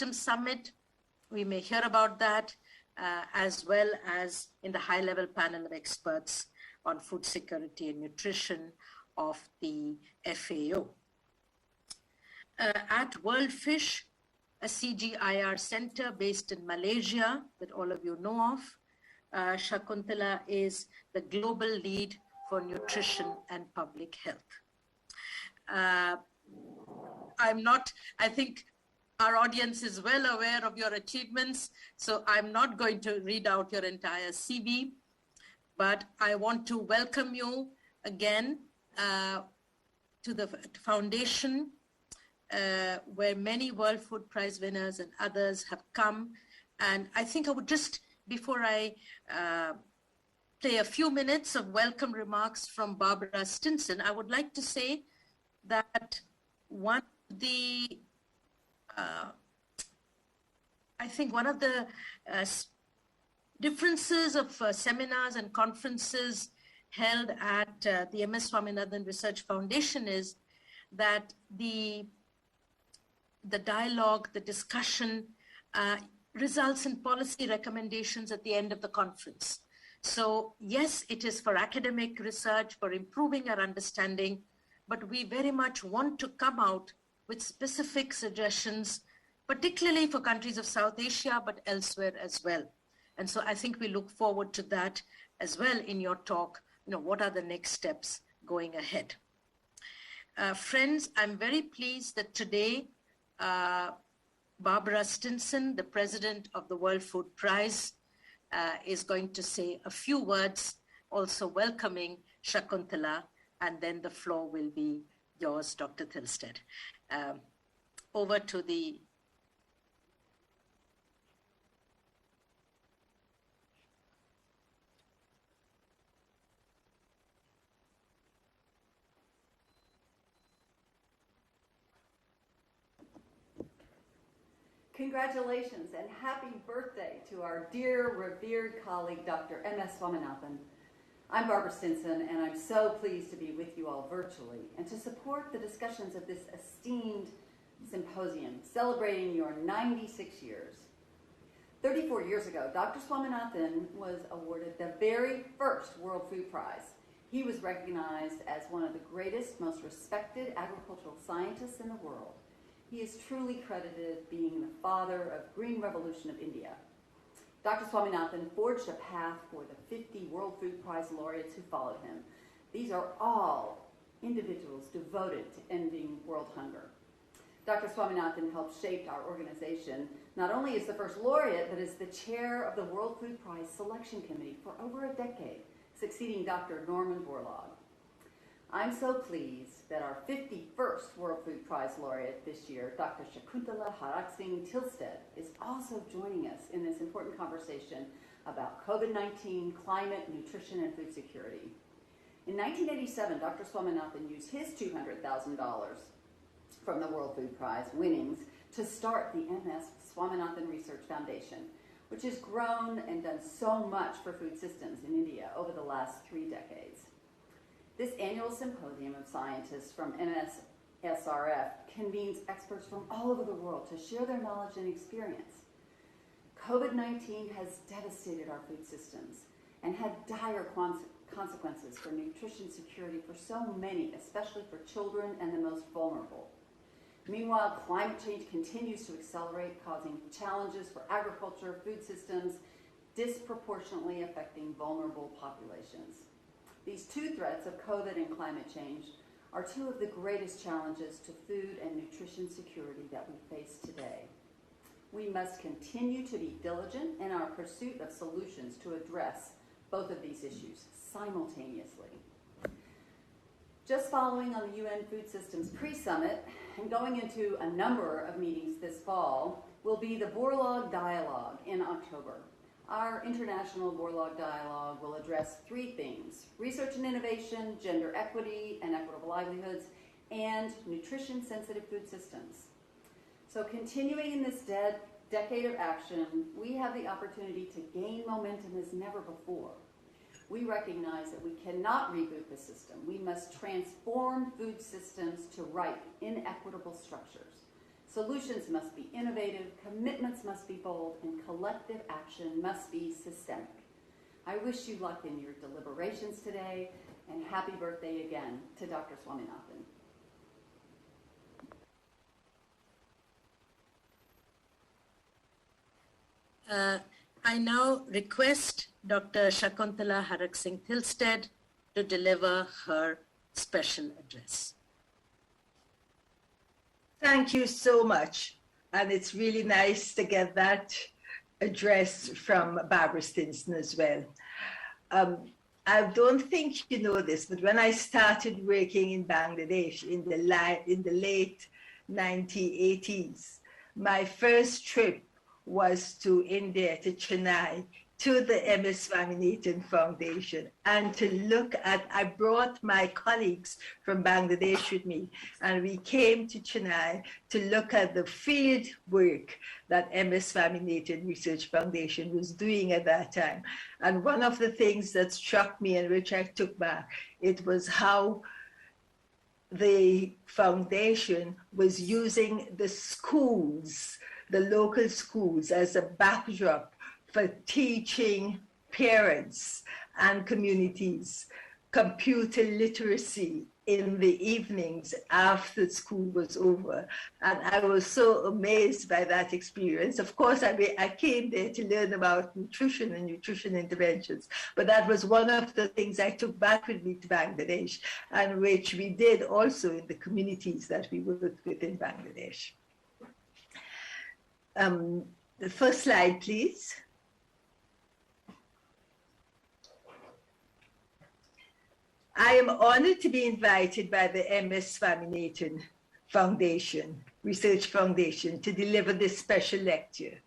Ecosystem Summit. We may hear about that, as well as in the high-level panel of experts on food security and nutrition of the FAO. At World Fish, a CGIAR center based in Malaysia that all of you know of, Shakuntala is the global lead for nutrition and public health. I think our audience is well aware of your achievements, so I'm not going to read out your entire CV, but I want to welcome you again to the foundation where many World Food Prize winners and others have come. And I think I would just, before I play a few minutes of welcome remarks from Barbara Stinson, I would like to say that one of the differences of seminars and conferences held at the MS Swaminathan Research Foundation is that the dialogue, the discussion results in policy recommendations at the end of the conference. So yes, it is for academic research, for improving our understanding, but we very much want to come out with specific suggestions, particularly for countries of South Asia, but elsewhere as well. And so I think we look forward to that as well in your talk. What are the next steps going ahead? Friends, I'm very pleased that today, Barbara Stinson, the president of the World Food Prize, is going to say a few words, also welcoming Shakuntala, and then the floor will be yours, Dr. Thilsted. Over to the... Congratulations and happy birthday to our dear, revered colleague, Dr. M.S. Swaminathan. I'm Barbara Stinson, and I'm so pleased to be with you all virtually and to support the discussions of this esteemed symposium celebrating your 96 years. 34 years ago, Dr. Swaminathan was awarded the very first World Food Prize. He was recognized as one of the greatest, most respected agricultural scientists in the world. He is truly credited being the father of Green Revolution of India. Dr. Swaminathan forged a path for the 50 World Food Prize laureates who followed him. These are all individuals devoted to ending world hunger. Dr. Swaminathan helped shape our organization, not only as the first laureate, but as the chair of the World Food Prize Selection Committee for over a decade, succeeding Dr. Norman Borlaug. I'm so pleased that our 51st World Food Prize laureate this year, Dr. Shakuntala Haraksingh Thilsted, is also joining us in this important conversation about COVID-19, climate, nutrition, and food security. In 1987, Dr. Swaminathan used his $200,000 from the World Food Prize winnings to start the MS Swaminathan Research Foundation, which has grown and done so much for food systems in India over the last 3 decades. This annual symposium of scientists from MSSRF convenes experts from all over the world to share their knowledge and experience. COVID-19 has devastated our food systems and had dire consequences for nutrition security for so many, especially for children and the most vulnerable. Meanwhile, climate change continues to accelerate, causing challenges for agriculture, food systems, disproportionately affecting vulnerable populations. These two threats of COVID and climate change are two of the greatest challenges to food and nutrition security that we face today. We must continue to be diligent in our pursuit of solutions to address both of these issues simultaneously. Just following on the UN Food Systems Pre-Summit and going into a number of meetings this fall will be the Borlaug Dialogue in October. Our International Borlaug Dialogue will address 3 themes: research and innovation, gender equity and equitable livelihoods, and nutrition-sensitive food systems. So continuing in this decade of action, we have the opportunity to gain momentum as never before. We recognize that we cannot reboot the system. We must transform food systems to right inequitable structures Solutions must be innovative, commitments must be bold, and collective action must be systemic. I wish you luck in your deliberations today, and happy birthday again to Dr. Swaminathan. I now request Dr. Shakuntala Haraksingh Thilsted to deliver her special address. Thank you so much. And it's really nice to get that address from Barbara Stinson as well. I don't think you know this, but when I started working in Bangladesh in the late 1980s, my first trip was to India, to Chennai, to the MS Swaminathan Foundation, and to look at, I brought my colleagues from Bangladesh with me, and we came to Chennai to look at the field work that MS Swaminathan Research Foundation was doing at that time. And one of the things that struck me and which I took back, it was how the foundation was using the schools, the local schools, as a backdrop for teaching parents and communities computer literacy in the evenings after school was over. And I was so amazed by that experience. Of course, I came there to learn about nutrition and nutrition interventions, but that was one of the things I took back with me to Bangladesh, and which we did also in the communities that we worked with in Bangladesh. The first slide, please. I am honored to be invited by the MS Swaminathan Foundation, Research Foundation, to deliver this special lecture.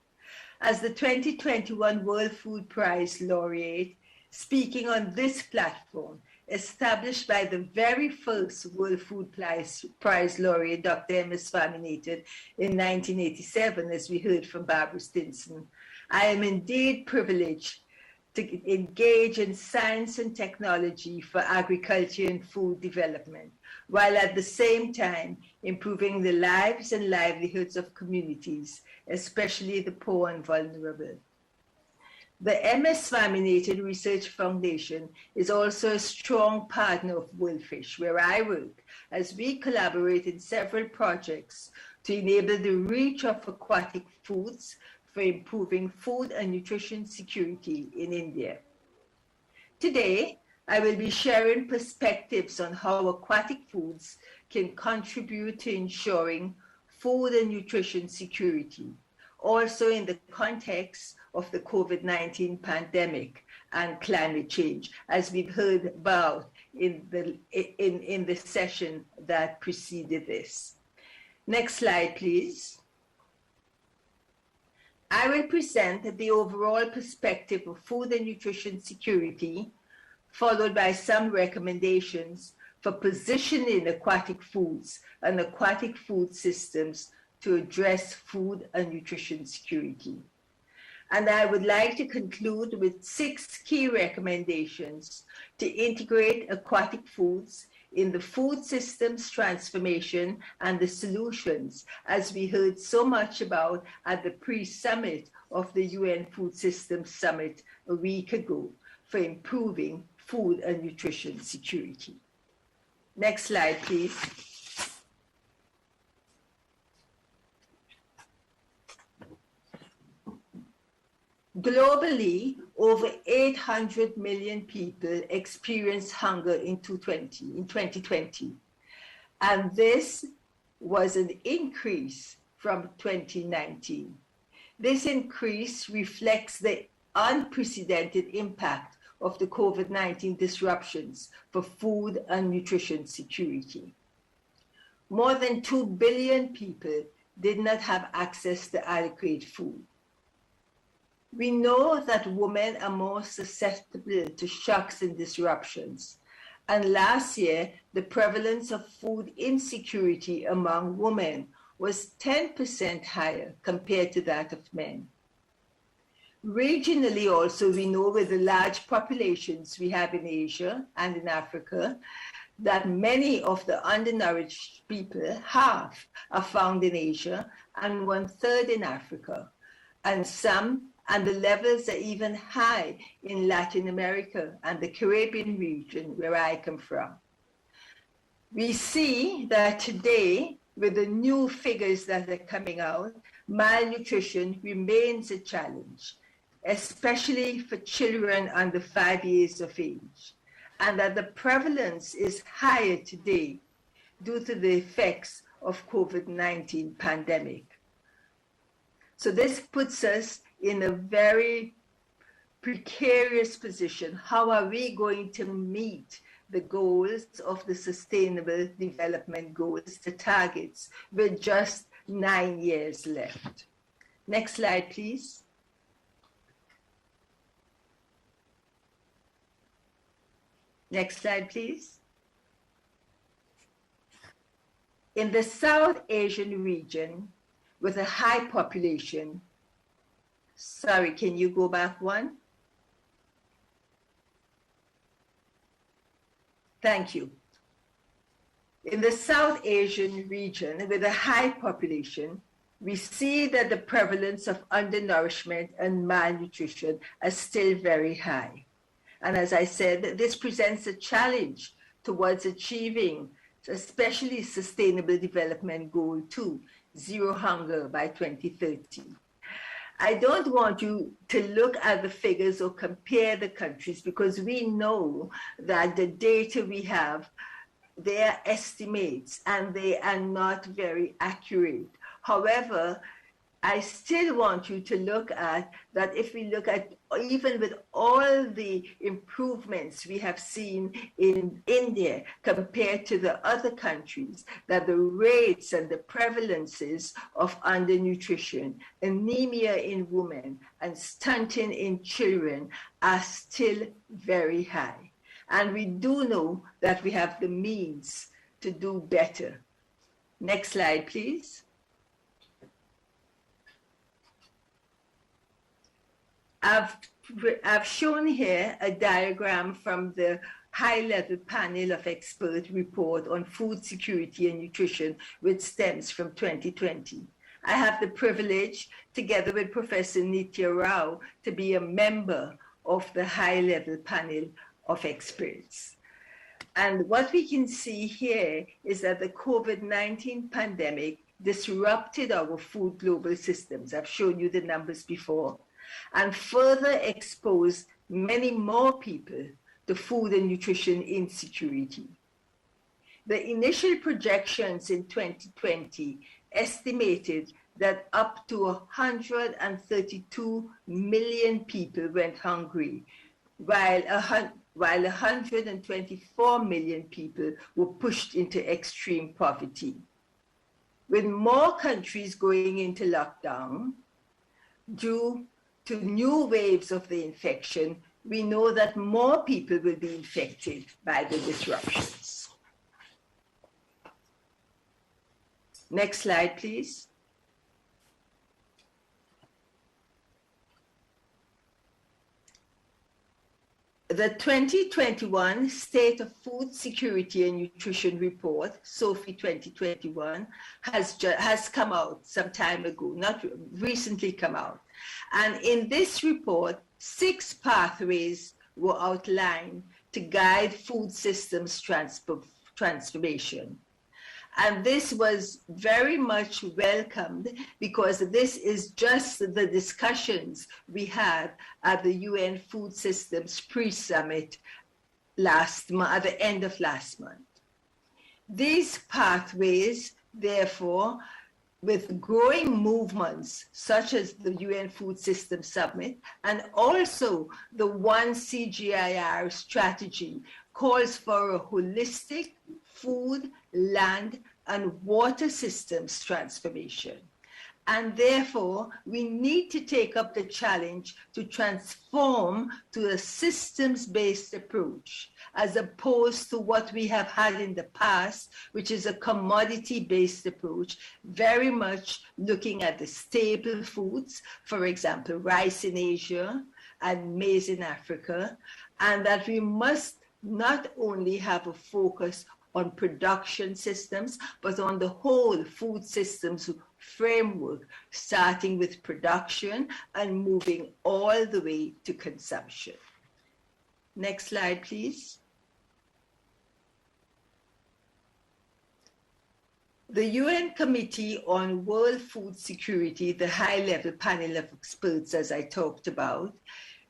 As the 2021 World Food Prize laureate, speaking on this platform, established by the very first World Food Prize laureate, Dr. MS Swaminathan, in 1987, as we heard from Barbara Stinson, I am indeed privileged to engage in science and technology for agriculture and food development, while at the same time improving the lives and livelihoods of communities, especially the poor and vulnerable. The MS Swaminathan Research Foundation is also a strong partner of WorldFish, where I work, as we collaborate in several projects to enable the reach of aquatic foods for improving food and nutrition security in India. Today, I will be sharing perspectives on how aquatic foods can contribute to ensuring food and nutrition security, also in the context of the COVID-19 pandemic and climate change, as we've heard about in the session that preceded this. Next slide, please. I will present the overall perspective of food and nutrition security, followed by some recommendations for positioning aquatic foods and aquatic food systems to address food and nutrition security. And I would like to conclude with 6 key recommendations to integrate aquatic foods in the food systems transformation and the solutions, as we heard so much about at the pre-summit of the UN Food Systems Summit a week ago, for improving food and nutrition security. Next slide, please. Globally, over 800 million people experienced hunger in 2020. And this was an increase from 2019. This increase reflects the unprecedented impact of the COVID-19 disruptions for food and nutrition security. More than 2 billion people did not have access to adequate food. We know that women are more susceptible to shocks and disruptions. And last year, the prevalence of food insecurity among women was 10% higher compared to that of men. Regionally also, we know with the large populations we have in Asia and in Africa, that many of the undernourished people, half, are found in Asia and 1/3 in Africa, and the levels are even high in Latin America and the Caribbean region where I come from. We see that today, with the new figures that are coming out, malnutrition remains a challenge, especially for children under 5 years of age, and that the prevalence is higher today due to the effects of COVID-19 pandemic. So this puts us in a very precarious position. How are we going to meet the goals of the Sustainable Development Goals, the targets, with just 9 years left? Next slide, please. Next slide, please. In the South Asian region, with a high population, sorry, can you go back one? Thank you. In the South Asian region, with a high population, we see that the prevalence of undernourishment and malnutrition are still very high. And as I said, this presents a challenge towards achieving, especially Sustainable Development Goal 2, zero hunger by 2030. I don't want you to look at the figures or compare the countries, because we know that the data we have, they are estimates and they are not very accurate. However, I still want you to look at that. If we look at, even with all the improvements we have seen in India compared to the other countries, that the rates and the prevalences of undernutrition, anemia in women, and stunting in children are still very high. And we do know that we have the means to do better. Next slide, please. I've shown here a diagram from the high-level panel of experts report on food security and nutrition, which stems from 2020. I have the privilege, together with Professor Nitya Rao, to be a member of the high-level panel of experts. And what we can see here is that the COVID-19 pandemic disrupted our food global systems. I've shown you the numbers before, and further expose many more people to food and nutrition insecurity. The initial projections in 2020 estimated that up to 132 million people went hungry, while 124 million people were pushed into extreme poverty. With more countries going into lockdown due to new waves of the infection, we know that more people will be infected by the disruptions. Next slide, please. The 2021 State of Food Security and Nutrition Report, SOFI 2021, has come out some time ago, not recently come out. And in this report, 6 pathways were outlined to guide food systems transformation. And this was very much welcomed, because this is just the discussions we had at the UN Food Systems Pre-Summit at the end of last month. These pathways, therefore, with growing movements such as the UN Food Systems Summit and also the One CGIAR strategy, calls for a holistic food, land, and water systems transformation. And therefore, we need to take up the challenge to transform to a systems-based approach, as opposed to what we have had in the past, which is a commodity-based approach, very much looking at the staple foods, for example, rice in Asia and maize in Africa, and that we must not only have a focus on production systems, but on the whole food systems framework, starting with production and moving all the way to consumption. Next slide, please. The UN Committee on World Food Security, the high-level panel of experts, as I talked about,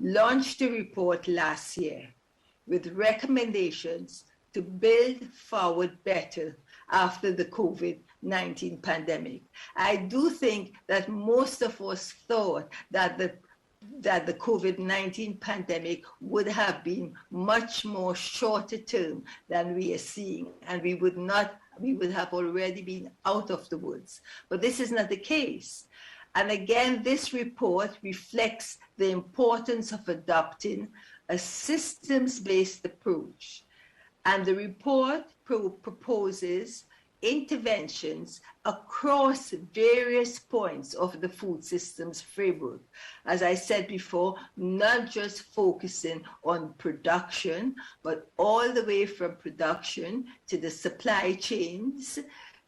launched a report last year with recommendations to build forward better after the COVID-19 pandemic. I do think that most of us thought that the COVID-19 pandemic would have been much more shorter term than we are seeing, and we would have already been out of the woods. But this is not the case. And again, this report reflects the importance of adopting a systems-based approach. And the report proposes interventions across various points of the food systems framework. As I said before, not just focusing on production, but all the way from production to the supply chains,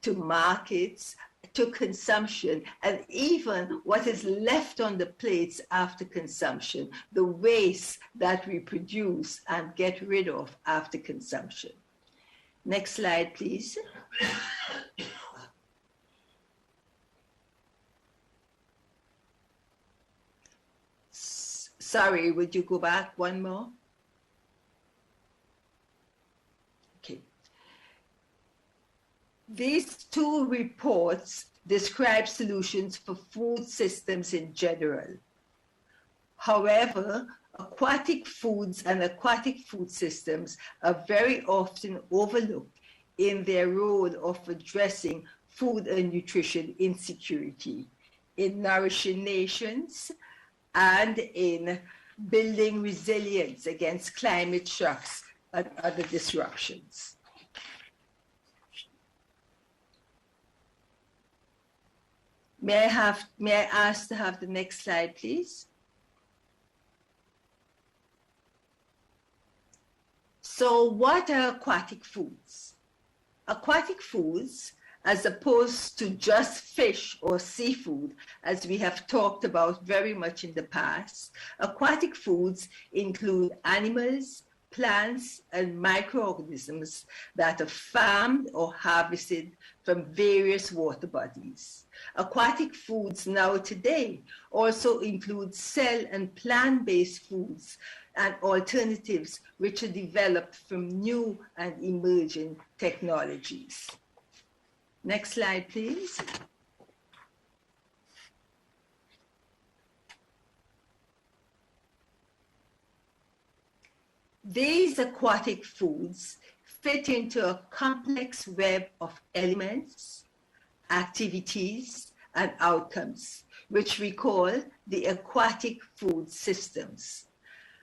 to markets, to consumption, and even what is left on the plates after consumption, the waste that we produce and get rid of after consumption. Next slide, please. Sorry, would you go back one more? Okay. These two reports describe solutions for food systems in general. However, aquatic foods and aquatic food systems are very often overlooked in their role of addressing food and nutrition insecurity in nourishing nations and in building resilience against climate shocks and other disruptions. May I ask to have the next slide, please? So what are aquatic foods? Aquatic foods, as opposed to just fish or seafood, as we have talked about very much in the past, aquatic foods include animals, plants, and microorganisms that are farmed or harvested from various water bodies. Aquatic foods now today also include cell and plant-based foods and alternatives which are developed from new and emerging technologies. Next slide, please. These aquatic foods fit into a complex web of elements, activities, and outcomes, which we call the aquatic food systems.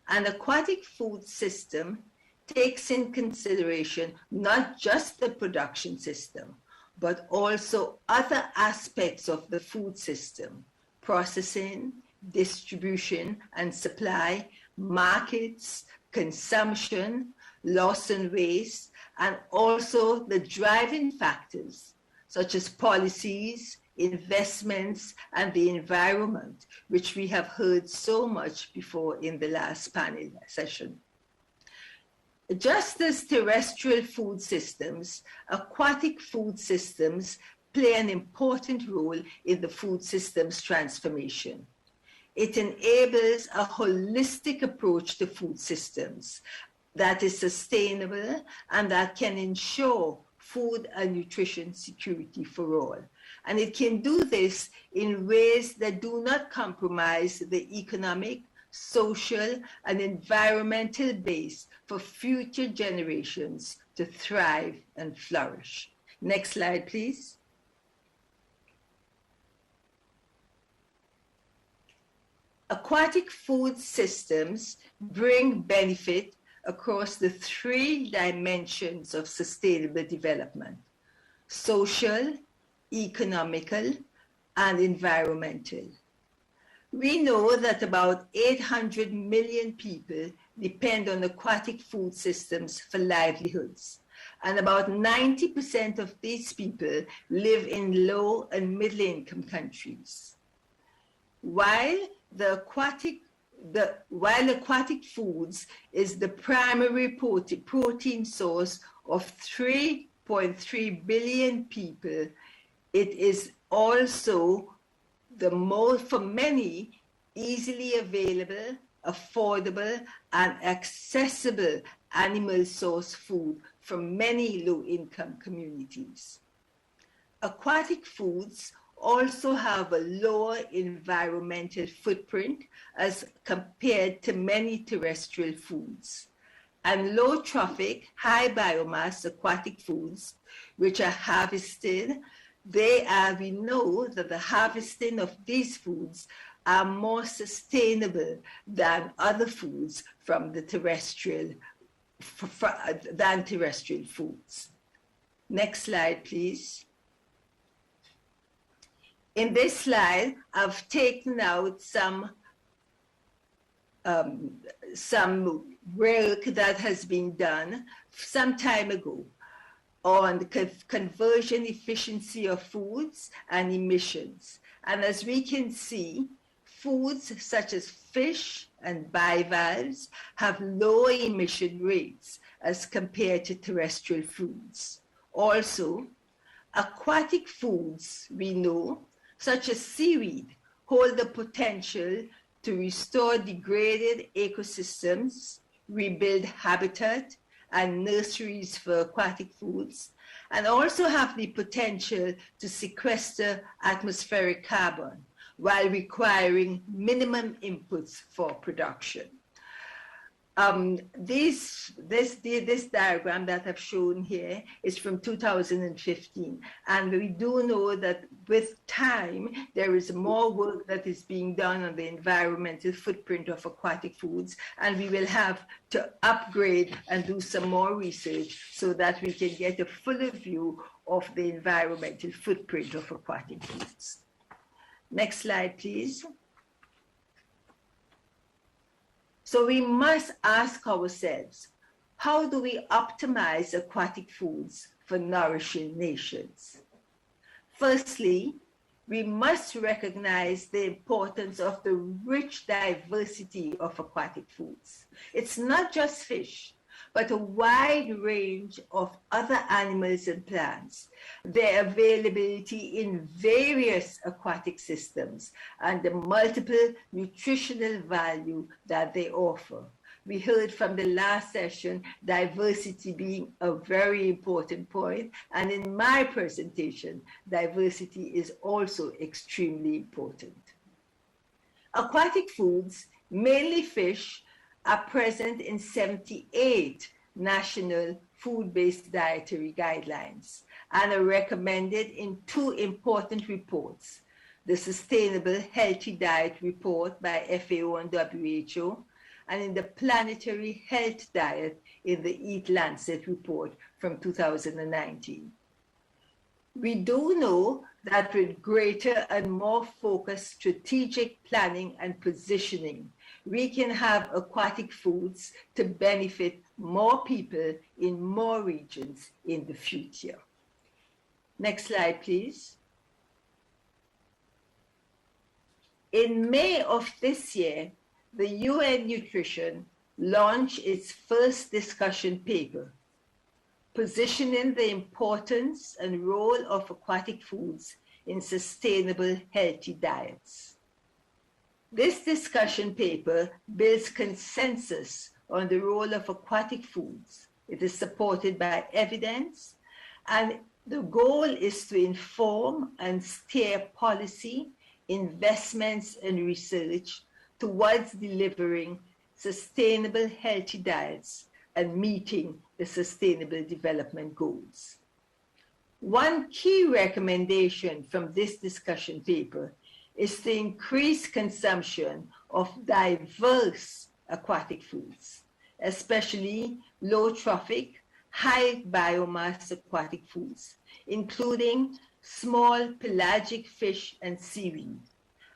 An aquatic food system takes in consideration not just the production system, but also other aspects of the food system: processing, distribution and supply, markets, consumption, loss and waste, and also the driving factors such as policies, investments, and the environment, which we have heard so much before in the last panel session. Just as terrestrial food systems, aquatic food systems play an important role in the food systems transformation. It enables a holistic approach to food systems that is sustainable and that can ensure food and nutrition security for all. And it can do this in ways that do not compromise the economic, social, and environmental base for future generations to thrive and flourish. Next slide, please. Aquatic food systems bring benefit across the three dimensions of sustainable development: social, economical, and environmental. We know that about 800 million people depend on aquatic food systems for livelihoods. And about 90% of these people live in low and middle income countries. While aquatic foods is the primary protein source of 3.3 billion people, it is also for many, easily available, affordable, and accessible animal source food from many low-income communities. Aquatic foods also have a lower environmental footprint as compared to many terrestrial foods. And low trophic, high biomass aquatic foods, which are harvested, we know that the harvesting of these foods are more sustainable than other foods from the terrestrial foods. Next slide, please. In this slide, I've taken out some work that has been done some time ago on the conversion efficiency of foods and emissions. And as we can see, foods such as fish and bivalves have lower emission rates as compared to terrestrial foods. Also, aquatic foods, we know, such as seaweed, hold the potential to restore degraded ecosystems, rebuild habitat and nurseries for aquatic foods, and also have the potential to sequester atmospheric carbon while requiring minimum inputs for production. This diagram that I've shown here is from 2015, and we do know that with time there is more work that is being done on the environmental footprint of aquatic foods, and we will have to upgrade and do some more research so that we can get a fuller view of the environmental footprint of aquatic foods. Next slide, please. So we must ask ourselves, how do we optimize aquatic foods for nourishing nations? Firstly, we must recognize the importance of the rich diversity of aquatic foods. It's not just fish, but a wide range of other animals and plants, their availability in various aquatic systems, and the multiple nutritional value that they offer. We heard from the last session, diversity being a very important point, and in my presentation, diversity is also extremely important. Aquatic foods, mainly fish, are present in 78 national food-based dietary guidelines and are recommended in 2 important reports, the Sustainable Healthy Diet Report by FAO and WHO, and in the Planetary Health Diet in the Eat Lancet report from 2019. We do know that with greater and more focused strategic planning and positioning, we can have aquatic foods to benefit more people in more regions in the future. Next slide, please. In May of this year, the UN Nutrition launched its first discussion paper, positioning the importance and role of aquatic foods in sustainable, healthy diets. This discussion paper builds consensus on the role of aquatic foods. It is supported by evidence, and the goal is to inform and steer policy, investments, and research towards delivering sustainable, healthy diets and meeting the Sustainable Development Goals. One key recommendation from this discussion paper is to increase consumption of diverse aquatic foods, especially low trophic, high biomass aquatic foods, including small pelagic fish and seaweed,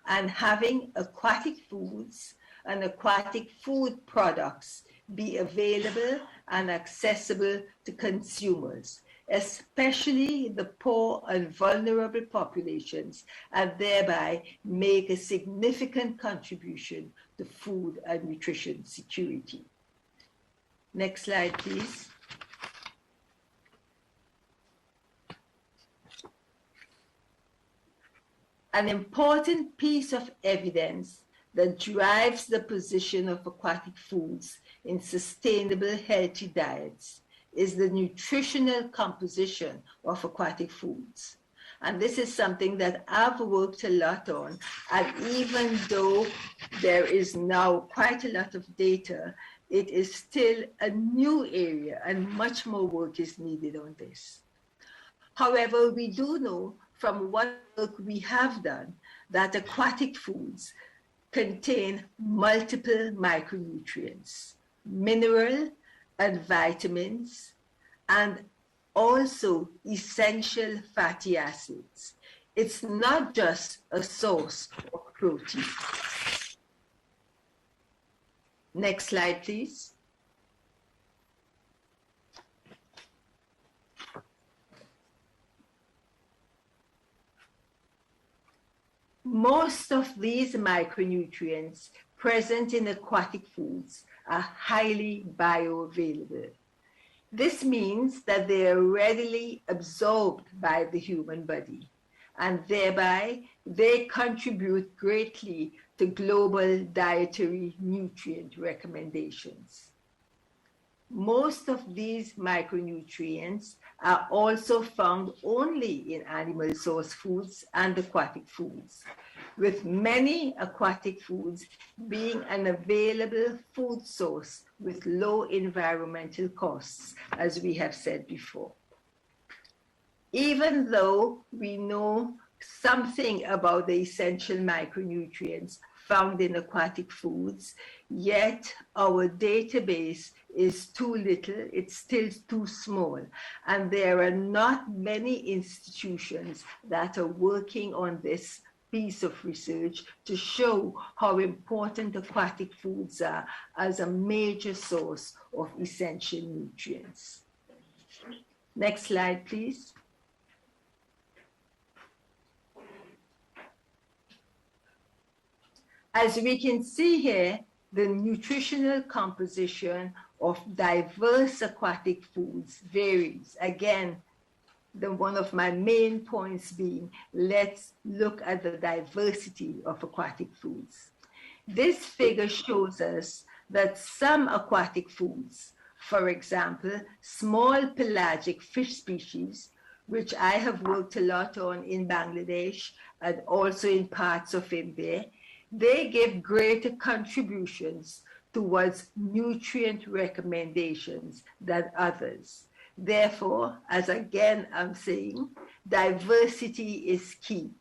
and having aquatic foods and aquatic food products be available and accessible to consumers, especially the poor and vulnerable populations, and thereby make a significant contribution to food and nutrition security. Next slide, please. An important piece of evidence that drives the position of aquatic foods in sustainable, healthy diets is the nutritional composition of aquatic foods. And this is something that I've worked a lot on. And even though there is now quite a lot of data, it is still a new area and much more work is needed on this. However, we do know from what work we have done that aquatic foods contain multiple micronutrients, mineral and vitamins, and also essential fatty acids. It's not just a source of protein. Next slide, please. Most of these micronutrients present in aquatic foods are highly bioavailable. This means that they are readily absorbed by the human body, and thereby they contribute greatly to global dietary nutrient recommendations. Most of these micronutrients are also found only in animal source foods and aquatic foods, with many aquatic foods being an available food source with low environmental costs, as we have said before. Even though we know something about the essential micronutrients found in aquatic foods, yet our database is too little, it's still too small, and there are not many institutions that are working on this piece of research to show how important aquatic foods are as a major source of essential nutrients. Next slide, please. As we can see here, the nutritional composition of diverse aquatic foods varies. Again, one of my main points being, let's look at the diversity of aquatic foods. This figure shows us that some aquatic foods, for example, small pelagic fish species, which I have worked a lot on in Bangladesh and also in parts of India, they give greater contributions towards nutrient recommendations than others. Therefore, as again I'm saying, diversity is key,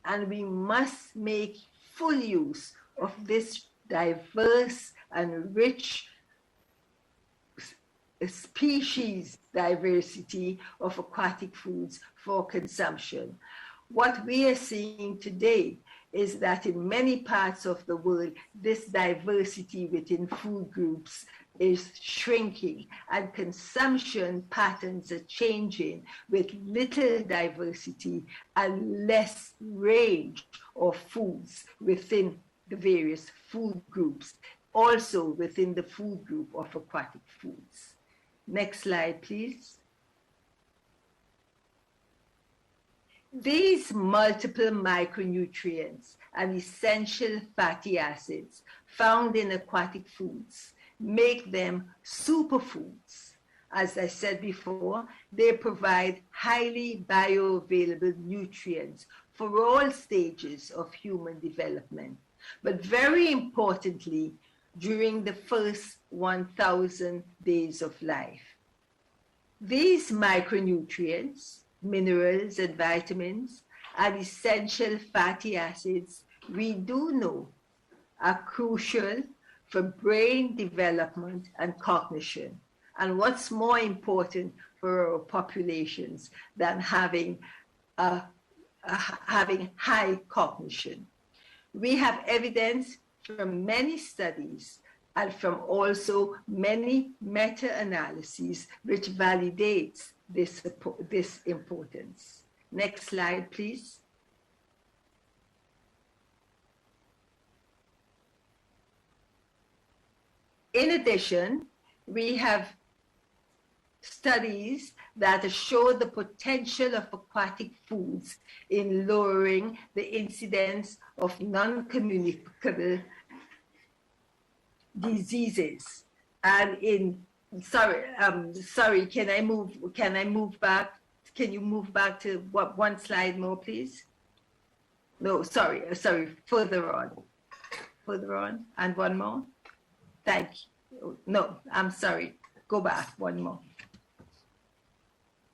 and we must make full use of this diverse and rich species diversity of aquatic foods for consumption. What we are seeing today is that in many parts of the world, this diversity within food groups is shrinking, and consumption patterns are changing with little diversity and less range of foods within the various food groups, also within the food group of aquatic foods. Next slide, please. These multiple micronutrients and essential fatty acids found in aquatic foods make them superfoods. As I said before, they provide highly bioavailable nutrients for all stages of human development, but very importantly, during the first 1,000 days of life. These micronutrients, minerals and vitamins, and essential fatty acids, we do know are crucial for brain development and cognition. And what's more important for our populations than having high cognition? We have evidence from many studies and from also many meta-analyses which validates this importance. Next slide, please. In addition, we have studies that show the potential of aquatic foods in lowering the incidence of non-communicable diseases. And sorry, can I move back? Can you move back to one slide more, please? No, sorry, further on, and one more. Thank you. No, I'm sorry. Go back one more.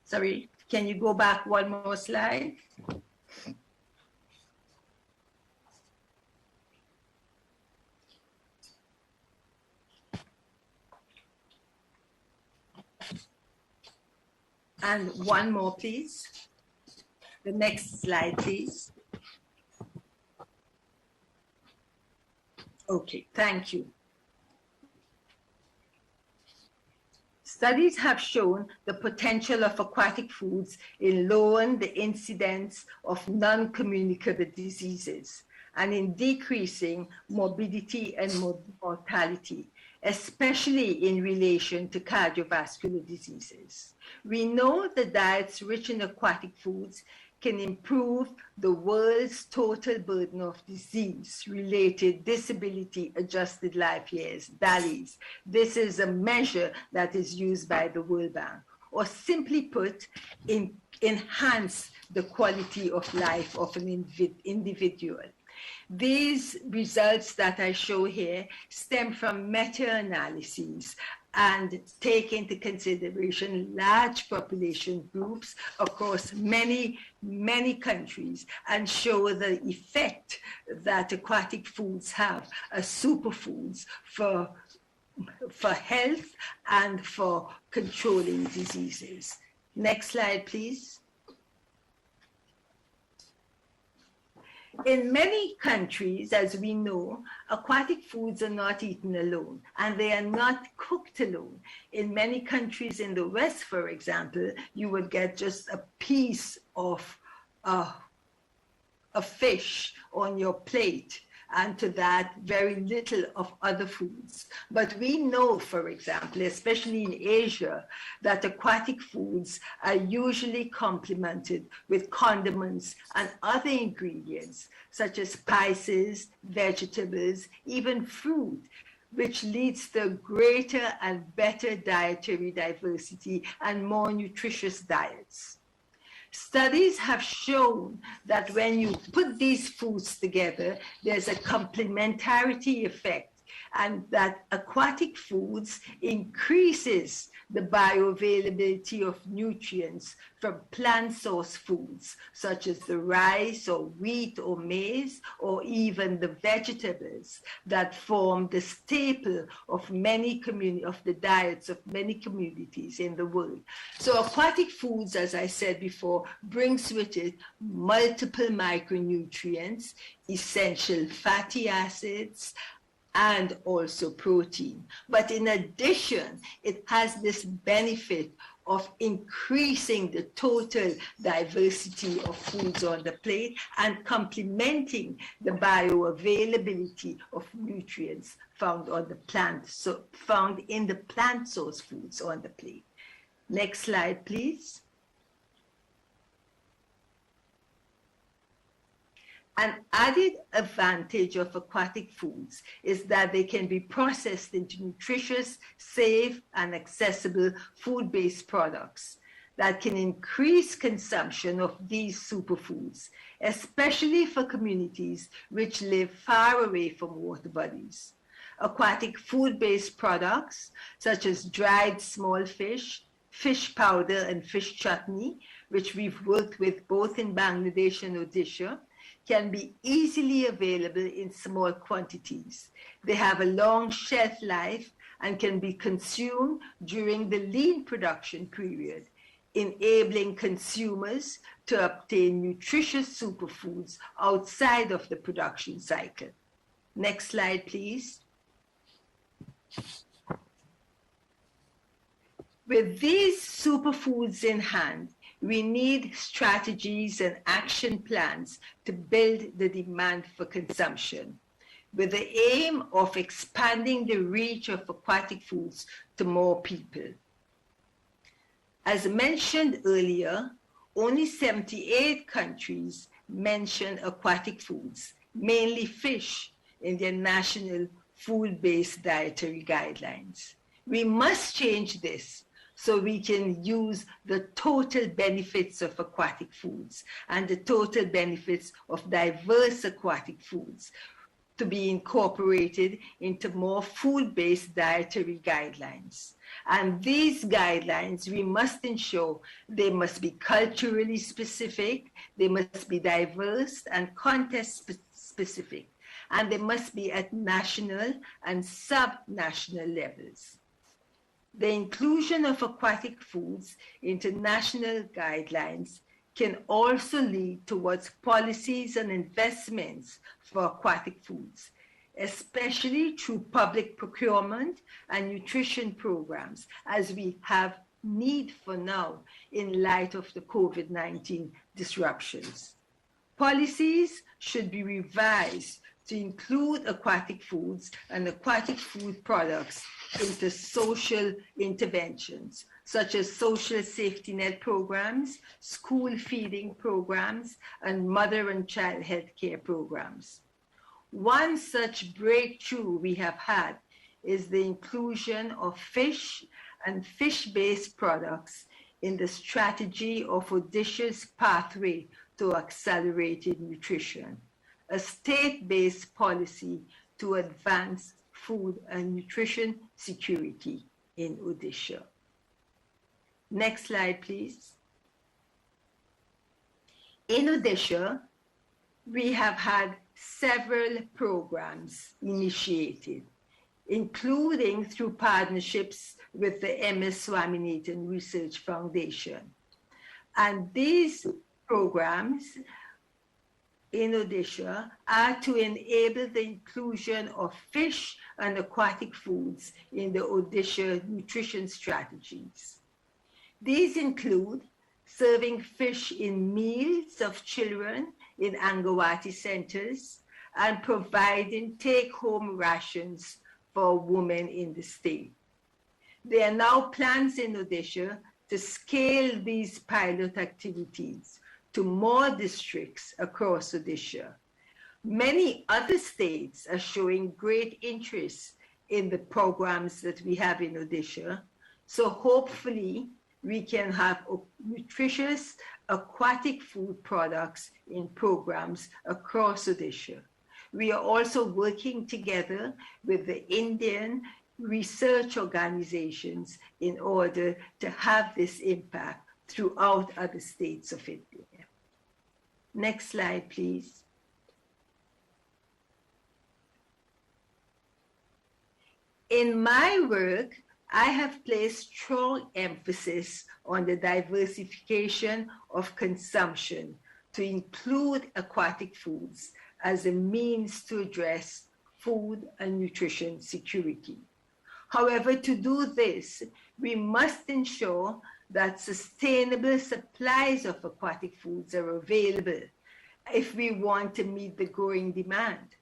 Sorry, can you go back one more slide? And one more, please. The next slide, please. Okay, thank you. Studies have shown the potential of aquatic foods in lowering the incidence of non-communicable diseases and in decreasing morbidity and mortality, especially in relation to cardiovascular diseases. We know that diets rich in aquatic foods can improve the world's total burden of disease-related disability-adjusted life years, DALYs. This is a measure that is used by the World Bank, or simply put, enhance the quality of life of an individual. These results that I show here stem from meta-analyses and take into consideration large population groups across many countries and show the effect that aquatic foods have as superfoods for health and for controlling diseases. Next slide, please. In many countries, as we know, aquatic foods are not eaten alone, and they are not cooked alone. In many countries in the West, for example, you would get just a piece of a fish on your plate, and to that, very little of other foods. But we know, for example, especially in Asia, that aquatic foods are usually complemented with condiments and other ingredients, such as spices, vegetables, even fruit, which leads to greater and better dietary diversity and more nutritious diets. Studies have shown that when you put these foods together, there's a complementarity effect, and that aquatic foods increases the bioavailability of nutrients from plant source foods, such as the rice or wheat or maize, or even the vegetables that form the staple of the diets of many communities in the world. So aquatic foods, as I said before, brings with it multiple micronutrients, essential fatty acids, and also protein. But in addition, it has this benefit of increasing the total diversity of foods on the plate and complementing the bioavailability of nutrients found on the plant, found in the plant source foods on the plate. Next slide, please. An added advantage of aquatic foods is that they can be processed into nutritious, safe, and accessible food-based products that can increase consumption of these superfoods, especially for communities which live far away from water bodies. Aquatic food-based products, such as dried small fish, fish powder, and fish chutney, which we've worked with both in Bangladesh and Odisha, can be easily available in small quantities. They have a long shelf life and can be consumed during the lean production period, enabling consumers to obtain nutritious superfoods outside of the production cycle. Next slide, please. With these superfoods in hand, we need strategies and action plans to build the demand for consumption, with the aim of expanding the reach of aquatic foods to more people. As mentioned earlier, only 78 countries mention aquatic foods, mainly fish, in their national food-based dietary guidelines. We must change this so we can use the total benefits of aquatic foods and the total benefits of diverse aquatic foods to be incorporated into more food-based dietary guidelines. And these guidelines, we must ensure they must be culturally specific, they must be diverse and context-specific, and they must be at national and sub-national levels. The inclusion of aquatic foods into national guidelines can also lead towards policies and investments for aquatic foods, especially through public procurement and nutrition programs, as we have need for now in light of the COVID-19 disruptions. Policies should be revised to include aquatic foods and aquatic food products into social interventions, such as social safety net programs, school feeding programs, and mother and child health care programs. One such breakthrough we have had is the inclusion of fish and fish-based products in the strategy of Odisha's pathway to accelerated nutrition, a state-based policy to advance food and nutrition security in Odisha. Next slide, please. In Odisha, we have had several programs initiated, including through partnerships with the MS Swaminathan Research Foundation. And these programs in Odisha are to enable the inclusion of fish and aquatic foods in the Odisha nutrition strategies. These include serving fish in meals of children in Angawati centers and providing take-home rations for women in the state. There are now plans in Odisha to scale these pilot activities to more districts across Odisha. Many other states are showing great interest in the programs that we have in Odisha, so hopefully we can have nutritious aquatic food products in programs across Odisha. We are also working together with the Indian research organizations in order to have this impact throughout other states of India. Next slide, please. In my work, I have placed strong emphasis on the diversification of consumption to include aquatic foods as a means to address food and nutrition security. However, to do this, we must ensure that sustainable supplies of aquatic foods are available if we want to meet the growing demand.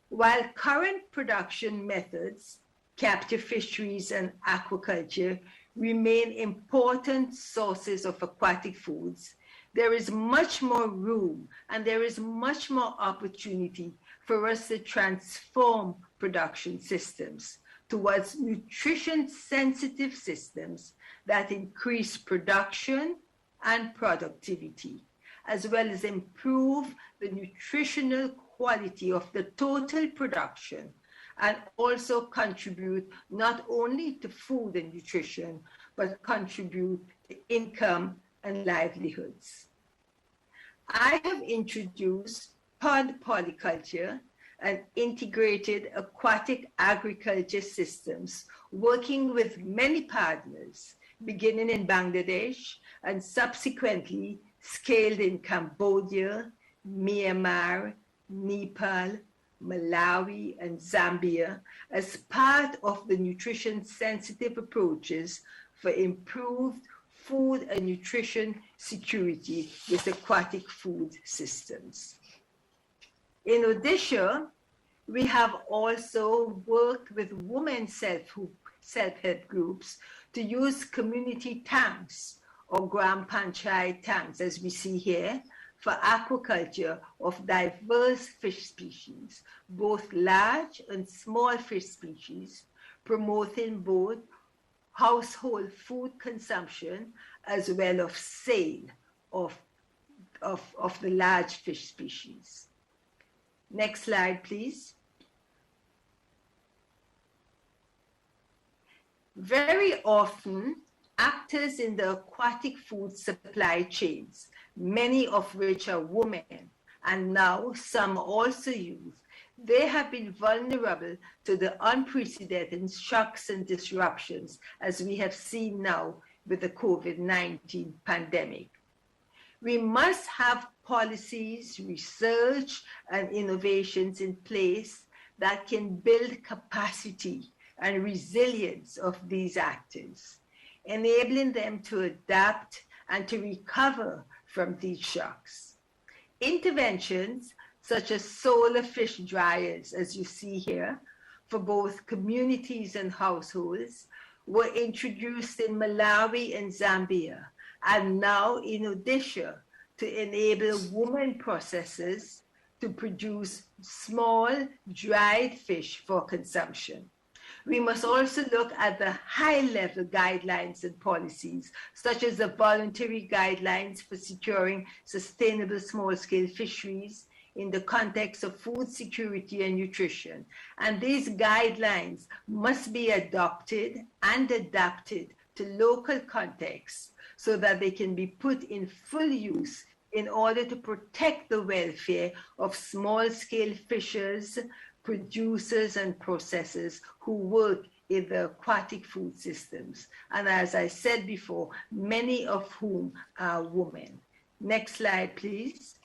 While current production methods, captive fisheries and aquaculture, remain important sources of aquatic foods, there is much more room and there is much more opportunity for us to transform production systems towards nutrition-sensitive systems that increase production and productivity, as well as improve the nutritional quality of the total production, and also contribute not only to food and nutrition, but contribute to income and livelihoods. I have introduced pond polyculture and integrated aquatic agriculture systems, working with many partners, beginning in Bangladesh and subsequently scaled in Cambodia, Myanmar, Nepal, Malawi, and Zambia as part of the nutrition-sensitive approaches for improved food and nutrition security with aquatic food systems. In addition, we have also worked with women's self-help groups to use community tanks or Gram Panchayat tanks, as we see here, for aquaculture of diverse fish species, both large and small fish species, promoting both household food consumption as well as sale of the large fish species. Next slide, please. Very often, actors in the aquatic food supply chains, many of which are women, and now some also youth, they have been vulnerable to the unprecedented shocks and disruptions as we have seen now with the COVID-19 pandemic. We must have policies, research, and innovations in place that can build capacity and resilience of these actors, enabling them to adapt and to recover from these shocks. Interventions such as solar fish dryers, as you see here, for both communities and households, were introduced in Malawi and Zambia, and now in Odisha, to enable women processors to produce small dried fish for consumption. We must also look at the high-level guidelines and policies, such as the voluntary guidelines for securing sustainable small-scale fisheries in the context of food security and nutrition. And these guidelines must be adopted and adapted to local contexts so that they can be put in full use in order to protect the welfare of small-scale fishers, producers, and processors who work in the aquatic food systems. And as I said before, many of whom are women. Next slide, please.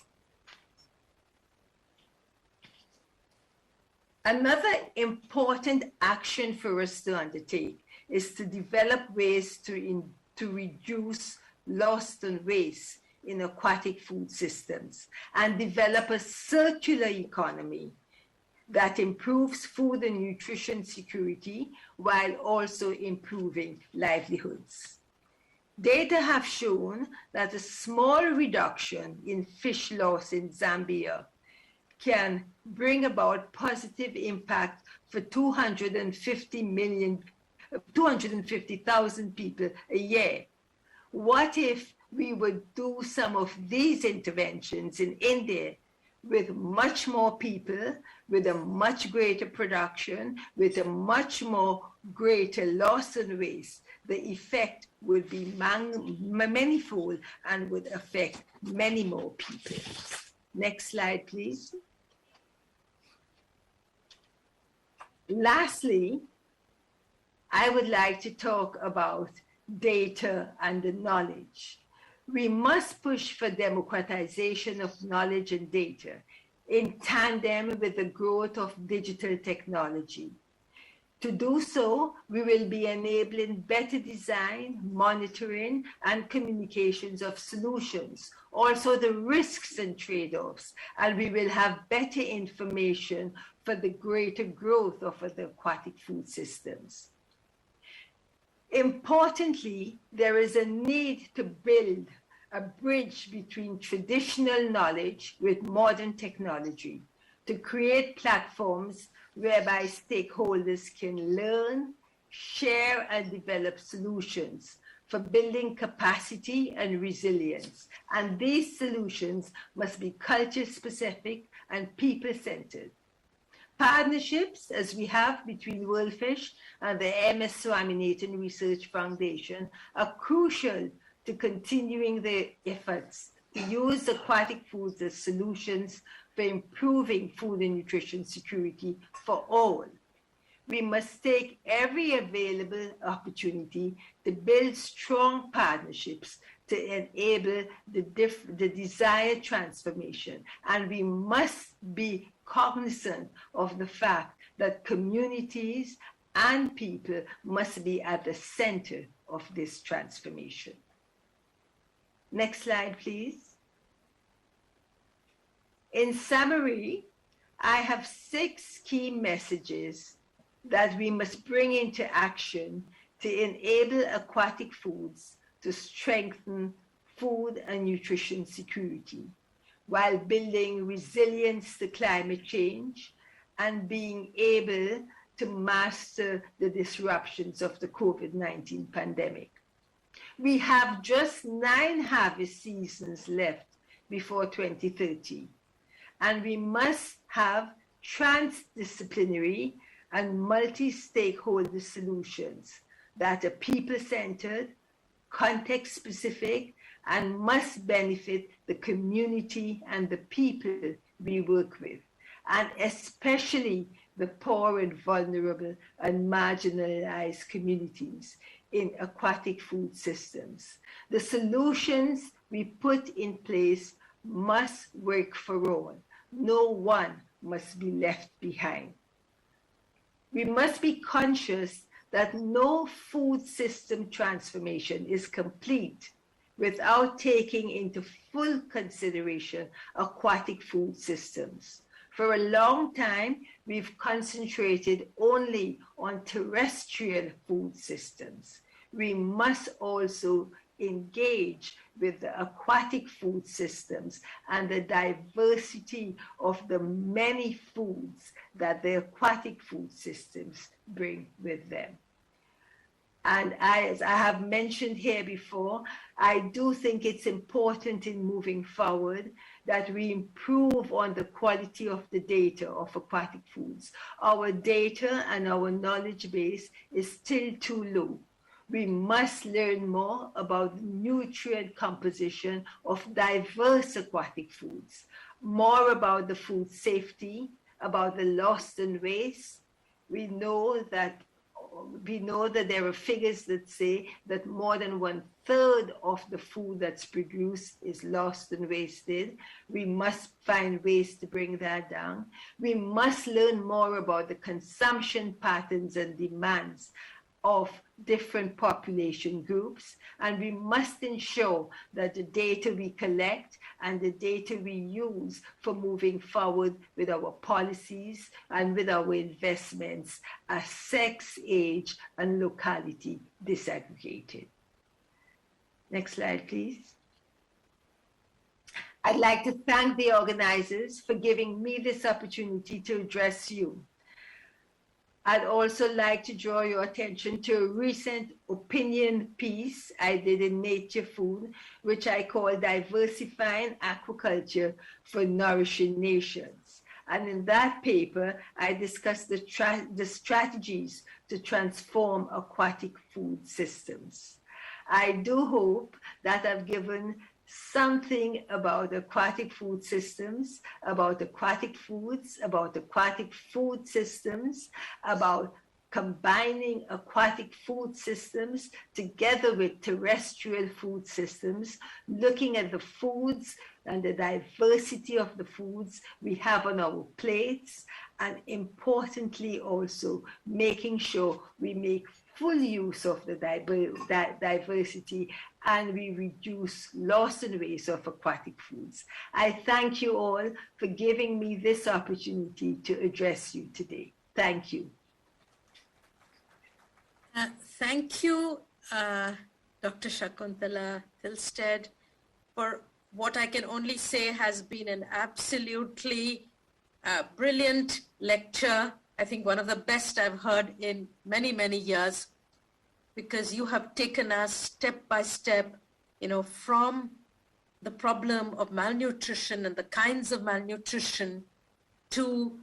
Another important action for us to undertake is to develop ways to reduce loss and waste in aquatic food systems and develop a circular economy that improves food and nutrition security while also improving livelihoods. Data have shown that a small reduction in fish loss in Zambia can bring about positive impact for 250,000 people a year. What if we would do some of these interventions in India with much more people, with a much greater production, with a much more greater loss and waste? The effect would be manifold and would affect many more people. Next slide, please. Lastly, I would like to talk about data and the knowledge. We must push for democratization of knowledge and data in tandem with the growth of digital technology. To do so, we will be enabling better design, monitoring, and communications of solutions, also the risks and trade-offs, and we will have better information for the greater growth of the aquatic food systems. Importantly, there is a need to build a bridge between traditional knowledge with modern technology to create platforms whereby stakeholders can learn, share, and develop solutions for building capacity and resilience. And these solutions must be culture-specific and people-centered. Partnerships, as we have between WorldFish and the MS Swaminathan Research Foundation, are crucial to continuing the efforts to use aquatic foods as solutions for improving food and nutrition security for all. We must take every available opportunity to build strong partnerships to enable the desired transformation, and we must be cognizant of the fact that communities and people must be at the center of this transformation. Next slide, please. In summary, I have 6 key messages that we must bring into action to enable aquatic foods to strengthen food and nutrition security while building resilience to climate change and being able to master the disruptions of the COVID-19 pandemic. We have just 9 harvest seasons left before 2030, and we must have transdisciplinary and multi-stakeholder solutions that are people-centered, context-specific, and must benefit the community and the people we work with, and especially the poor and vulnerable and marginalized communities in aquatic food systems. The solutions we put in place must work for all. No one must be left behind. We must be conscious that no food system transformation is complete without taking into full consideration aquatic food systems. For a long time, we've concentrated only on terrestrial food systems. We must also engage with the aquatic food systems and the diversity of the many foods that the aquatic food systems bring with them. And as I have mentioned here before, I do think it's important in moving forward that we improve on the quality of the data of aquatic foods. Our data and our knowledge base is still too low. We must learn more about the nutrient composition of diverse aquatic foods, more about the food safety, about the loss and waste. We know that there are figures that say that more than 1/3 of the food that's produced is lost and wasted. We must find ways to bring that down. We must learn more about the consumption patterns and demands of different population groups, and we must ensure that the data we collect and the data we use for moving forward with our policies and with our investments are sex, age, and locality disaggregated. Next slide, please. I'd like to thank the organizers for giving me this opportunity to address you. I'd also like to draw your attention to a recent opinion piece I did in Nature Food, which I call Diversifying Aquaculture for Nourishing Nations. And in that paper, I discussed the strategies to transform aquatic food systems. I do hope that I've given something about aquatic food systems, about aquatic foods, about aquatic food systems, about combining aquatic food systems together with terrestrial food systems, looking at the foods and the diversity of the foods we have on our plates, and importantly also making sure we make full use of the diversity and we reduce loss and waste of aquatic foods. I thank you all for giving me this opportunity to address you today. Thank you. Thank you, Dr. Shakuntala Thilsted, for what I can only say has been an absolutely brilliant lecture. I think one of the best I've heard in many, many years, because you have taken us step by step, from the problem of malnutrition and the kinds of malnutrition to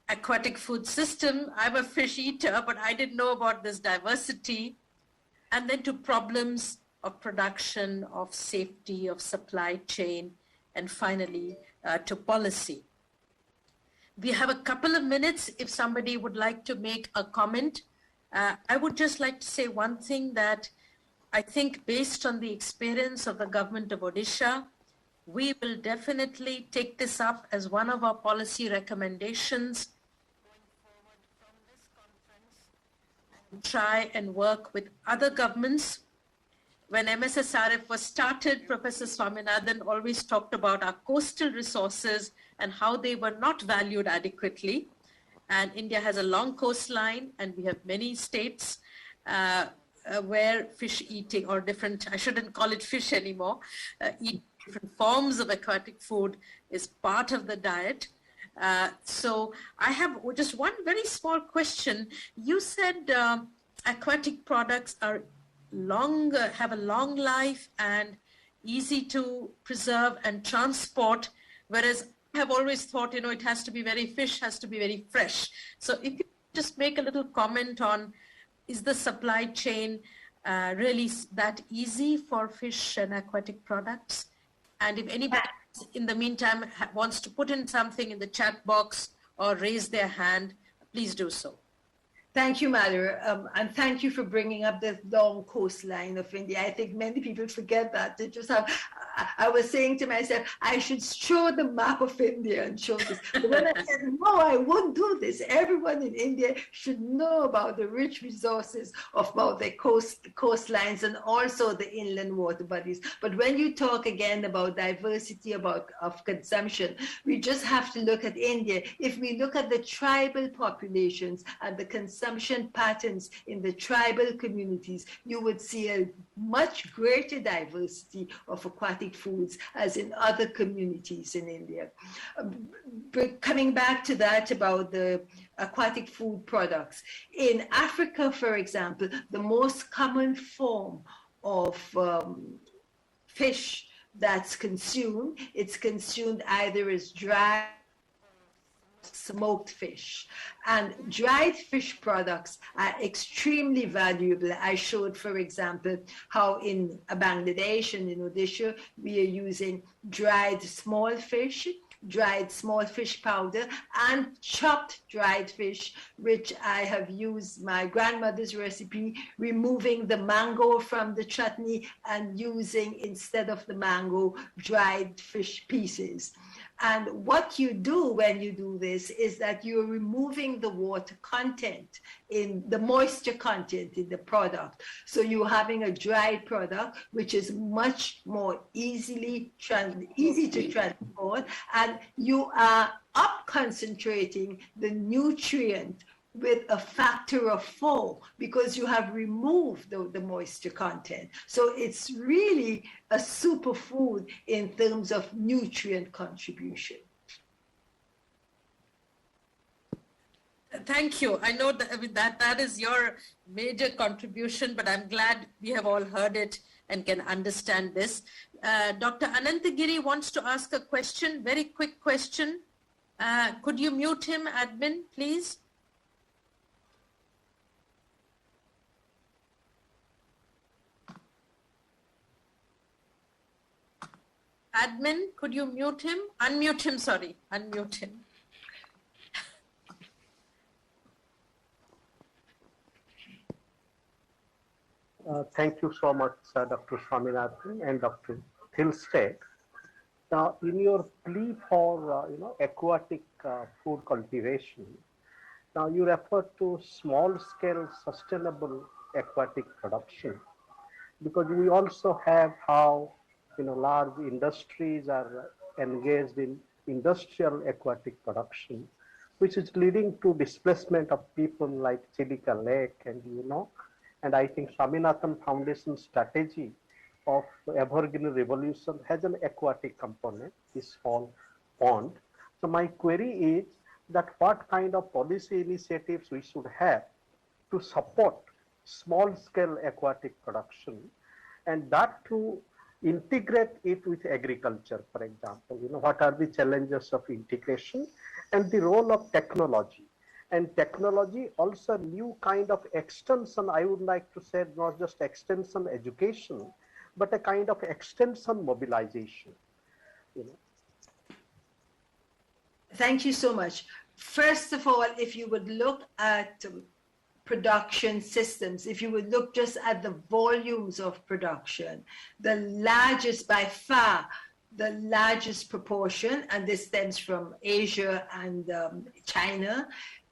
aquatic food system. I'm a fish eater, but I didn't know about this diversity. And then to problems of production, of safety, of supply chain, and finally to policy. We have a couple of minutes if somebody would like to make a comment. I would just like to say one thing, that I think based on the experience of the government of Odisha, We will definitely take this up as one of our policy recommendations going forward from this conference and try and work with other governments. When MSSRF was started, Professor Swaminathan always talked about our coastal resources and how they were not valued adequately. And India has a long coastline, and we have many states where fish eating or different, I shouldn't call it fish anymore, eat different forms of aquatic food is part of the diet. So I have just one very small question. You said aquatic products are have a long life and easy to preserve and transport, whereas I have always thought, it has to be fish has to be very fresh. So if you just make a little comment on, is the supply chain really that easy for fish and aquatic products? And if anybody in the meantime wants to put in something in the chat box or raise their hand, please do so. Thank you, Madhura, and thank you for bringing up the long coastline of India. I think many people forget that. They just have. I was saying to myself, I should show the map of India and show this. But when I said, no, I won't do this. Everyone in India should know about the rich resources of both the coastlines and also the inland water bodies. But when you talk again about diversity of consumption, we just have to look at India. If we look at the tribal populations and the consumption patterns in the tribal communities, you would see a much greater diversity of aquatic foods as in other communities in India. But coming back to that about the aquatic food products, in Africa, for example, the most common form of fish that's consumed, it's consumed either as dry smoked fish, and dried fish products are extremely valuable. I showed, for example, how in Bangladesh and in Odisha we are using dried small fish powder, and chopped dried fish, which I have used my grandmother's recipe, removing the mango from the chutney and using, instead of the mango, dried fish pieces. And what you do when you do this is that you're removing the water content, in the moisture content in the product. So you're having a dried product, which is much more easy to transport, and you are up concentrating the nutrient with a factor of 4 because you have removed the moisture content. So it's really a superfood in terms of nutrient contribution. Thank you. I know that is your major contribution, but I'm glad we have all heard it and can understand this. Dr. Anantagiri wants to ask a question, very quick question. Could you mute him, admin, please? Admin, could you mute him? Unmute him, sorry. Unmute him. Thank you so much, Dr. Swaminathan and Dr. Thilsted. Now, in your plea for aquatic food cultivation, now you refer to small-scale sustainable aquatic production, because we also have how large industries are engaged in industrial aquatic production, which is leading to displacement of people like Chilika Lake and I think Swaminathan Foundation strategy of Evergreen Revolution has an aquatic component, this small pond. So my query is that what kind of policy initiatives we should have to support small-scale aquatic production, and that to integrate it with agriculture, for example. What are the challenges of integration and the role of technology? And technology also new kind of extension, I would like to say, not just extension education, but a kind of extension mobilization. Thank you so much. First of all, if you would look at production systems, if you would look just at the volumes of production, the largest by far the largest proportion, and this stems from Asia and China,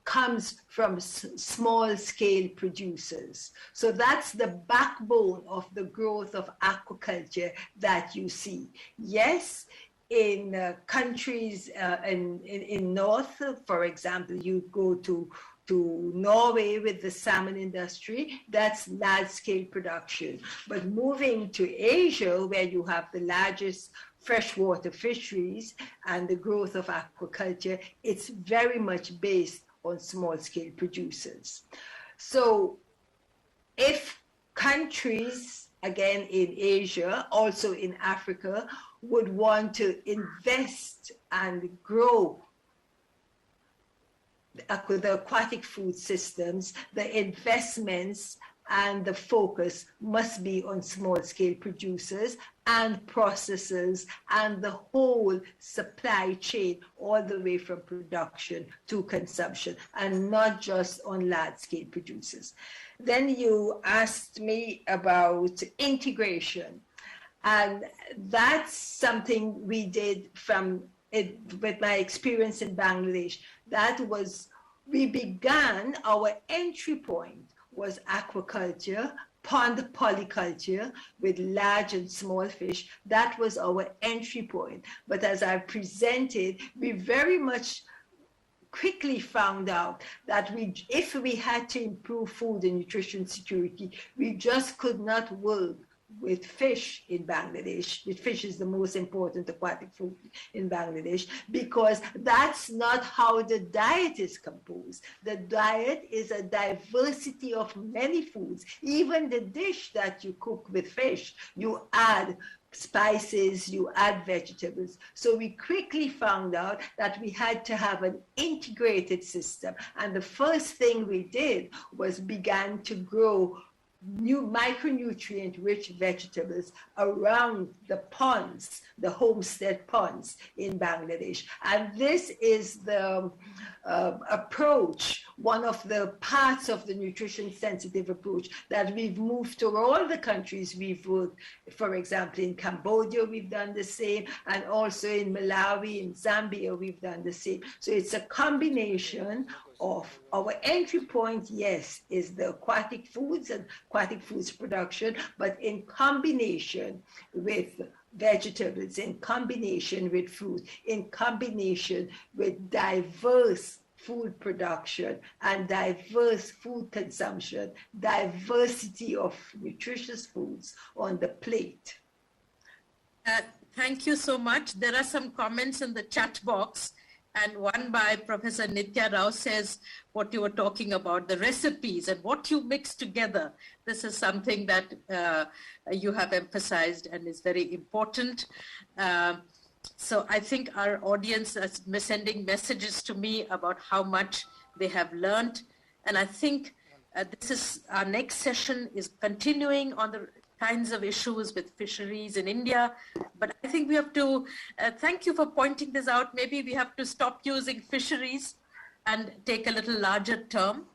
comes from small-scale producers. So that's the backbone of the growth of aquaculture that you see. Yes, in countries in North, for example, you go to Norway with the salmon industry, that's large-scale production. But moving to Asia, where you have the largest freshwater fisheries and the growth of aquaculture, it's very much based on small-scale producers. So if countries, again in Asia, also in Africa, would want to invest and grow the aquatic food systems, the investments and the focus must be on small-scale producers and processors and the whole supply chain all the way from production to consumption, and not just on large-scale producers. Then you asked me about integration, and that's something we did from it with my experience in Bangladesh. That was, we began, our entry point was aquaculture, pond polyculture with large and small fish. That was our entry point. But as I presented, we very much quickly found out that if we had to improve food and nutrition security, we just could not work with fish in Bangladesh. The fish is the most important aquatic food in Bangladesh, because that's not how the diet is composed. The diet is a diversity of many foods. Even the dish that you cook with fish, you add spices, you add vegetables. So we quickly found out that we had to have an integrated system. And the first thing we did was began to grow new micronutrient-rich vegetables around the ponds, the homestead ponds in Bangladesh. And this is the approach, one of the parts of the nutrition-sensitive approach that we've moved to all the countries we've worked. For example, in Cambodia, we've done the same, and also in Malawi, in Zambia, we've done the same. So it's a combination of our entry point, yes, is the aquatic foods and aquatic foods production, but in combination with vegetables, in combination with fruit, in combination with diverse food production and diverse food consumption, diversity of nutritious foods on the plate. Thank you so much. There are some comments in the chat box. And one by Professor Nitya Rao says what you were talking about, the recipes and what you mix together. This is something that you have emphasized and is very important. So I think our audience is sending messages to me about how much they have learned. And I think this is our next session is continuing on the kinds of issues with fisheries in India. But I think we have to, thank you for pointing this out. Maybe we have to stop using fisheries and take a little larger term.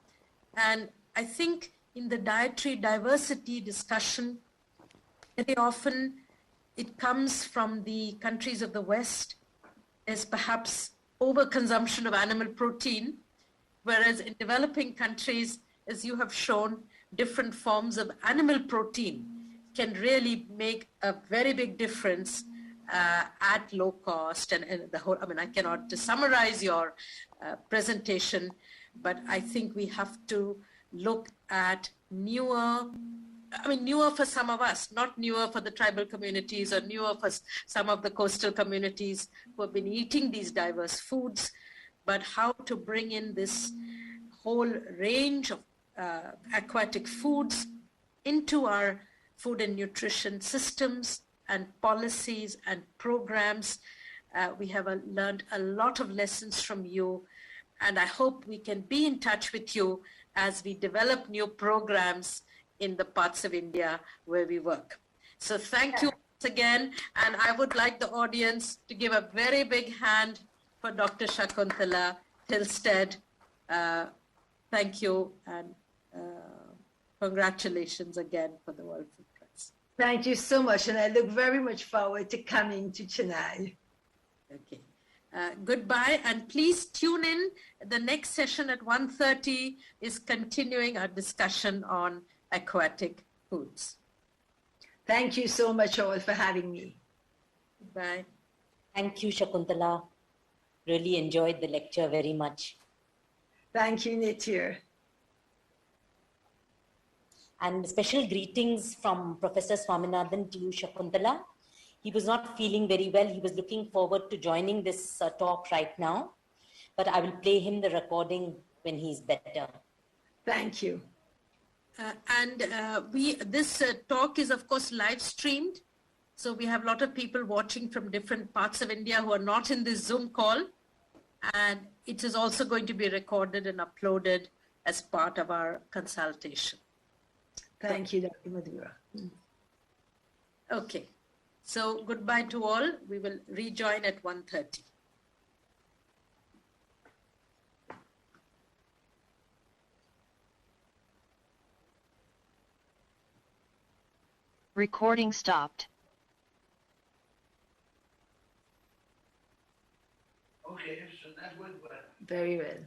And I think in the dietary diversity discussion, very often it comes from the countries of the West. There's perhaps overconsumption of animal protein, whereas in developing countries, as you have shown, different forms of animal protein can really make a very big difference at low cost. And the whole, I mean, I cannot summarize your presentation, but I think we have to look at newer, I mean, newer for some of us, not newer for the tribal communities or newer for some of the coastal communities who have been eating these diverse foods, but how to bring in this whole range of aquatic foods into our food and nutrition systems and policies and programs. We have learned a lot of lessons from you, and I hope we can be in touch with you as we develop new programs in the parts of India where we work. So thank you once again, and I would like the audience to give a very big hand for Dr. Shakuntala Thilsted. Thank you, and congratulations again for the World Food Prize. Thank you so much, and I look very much forward to coming to Chennai. Okay. Goodbye, and please tune in. The next session at 1:30 is continuing our discussion on aquatic foods. Thank you so much all for having me. Bye. Thank you, Shakuntala. Really enjoyed the lecture very much. Thank you, Nitya. And special greetings from Professor Swaminathan to you, Shakuntala. He was not feeling very well. He was looking forward to joining this talk right now, but I will play him the recording when he's better. Thank you. This talk is, of course, live streamed. So we have a lot of people watching from different parts of India who are not in this Zoom call. And it is also going to be recorded and uploaded as part of our consultation. Thank you, Dr. Madhura. Okay. So goodbye to all. We will rejoin at 1:30. Recording stopped. Very well.